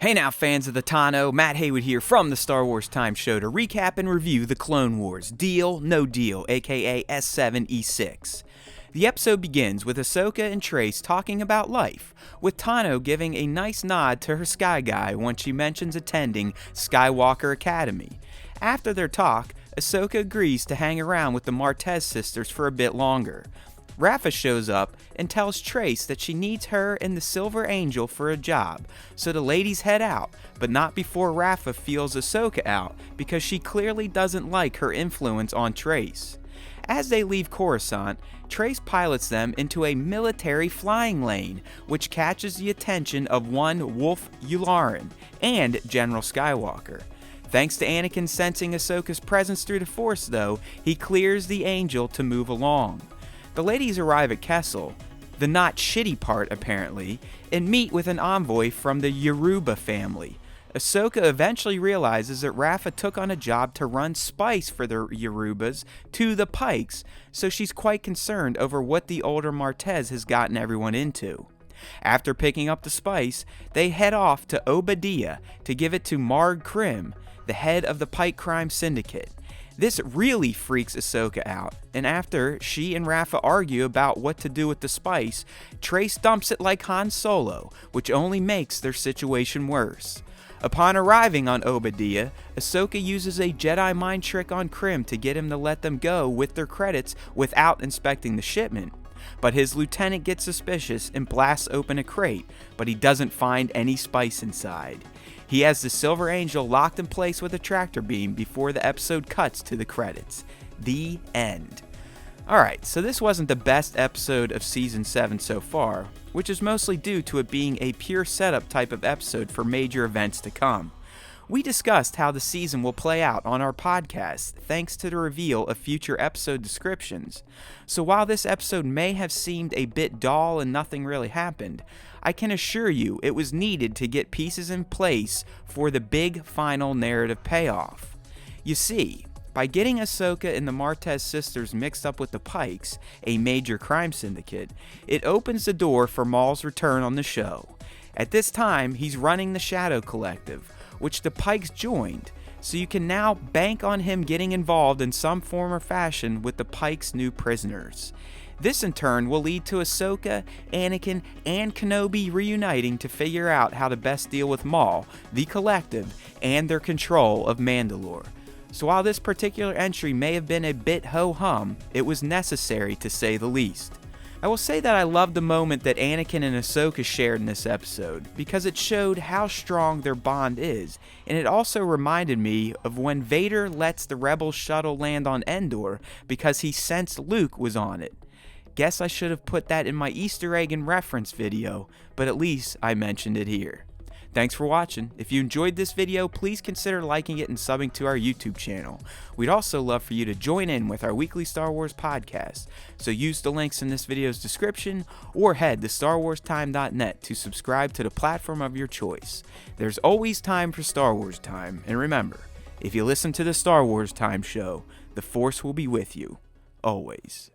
Hey now, fans of the Tano, Matt Heywood here from the Star Wars Time Show to recap and review the Clone Wars, Deal, No Deal, aka S7E6. The episode begins with Ahsoka and Trace talking about life, with Tano giving a nice nod to her Sky Guy when she mentions attending Skywalker Academy. After their talk, Ahsoka agrees to hang around with the Martez sisters for a bit longer. Rafa shows up and tells Trace that she needs her and the Silver Angel for a job, so the ladies head out, but not before Rafa feels Ahsoka out because she clearly doesn't like her influence on Trace. As they leave Coruscant, Trace pilots them into a military flying lane, which catches the attention of one Wolf Yularen and General Skywalker. Thanks to Anakin sensing Ahsoka's presence through the Force though, he clears the Angel to move along. The ladies arrive at Kessel, the not shitty part apparently, and meet with an envoy from the Yoruba family. Ahsoka eventually realizes that Rafa took on a job to run spice for the Yorubas to the Pikes, so she's quite concerned over what the older Martez has gotten everyone into. After picking up the spice, they head off to Obadiah to give it to Marg Krim, the head of the Pike Crime Syndicate. This really freaks Ahsoka out, and after she and Rafa argue about what to do with the spice, Trace dumps it like Han Solo, which only makes their situation worse. Upon arriving on Obadiah, Ahsoka uses a Jedi mind trick on Krim to get him to let them go with their credits without inspecting the shipment. But his lieutenant gets suspicious and blasts open a crate, but he doesn't find any spice inside. He has the Silver Angel locked in place with a tractor beam before the episode cuts to the credits. The end. Alright, so this wasn't the best episode of Season 7 so far, which is mostly due to it being a pure setup type of episode for major events to come. We discussed how the season will play out on our podcast thanks to the reveal of future episode descriptions. So while this episode may have seemed a bit dull and nothing really happened, I can assure you it was needed to get pieces in place for the big final narrative payoff. You see, by getting Ahsoka and the Martez sisters mixed up with the Pikes, a major crime syndicate, it opens the door for Maul's return on the show. At this time, he's running the Shadow Collective, which the Pikes joined, so you can now bank on him getting involved in some form or fashion with the Pikes' new prisoners. This in turn will lead to Ahsoka, Anakin, and Kenobi reuniting to figure out how to best deal with Maul, the Collective, and their control of Mandalore. So while this particular entry may have been a bit ho-hum, it was necessary to say the least. I will say that I loved the moment that Anakin and Ahsoka shared in this episode, because it showed how strong their bond is, and it also reminded me of when Vader lets the Rebel shuttle land on Endor because he sensed Luke was on it. Guess I should have put that in my Easter egg and reference video, but at least I mentioned it here. Thanks for watching. If you enjoyed this video, please consider liking it and subbing to our YouTube channel. We'd also love for you to join in with our weekly Star Wars podcast, so use the links in this video's description or head to StarWarsTime.net to subscribe to the platform of your choice. There's always time for Star Wars Time, and remember, if you listen to the Star Wars Time Show, the Force will be with you, always.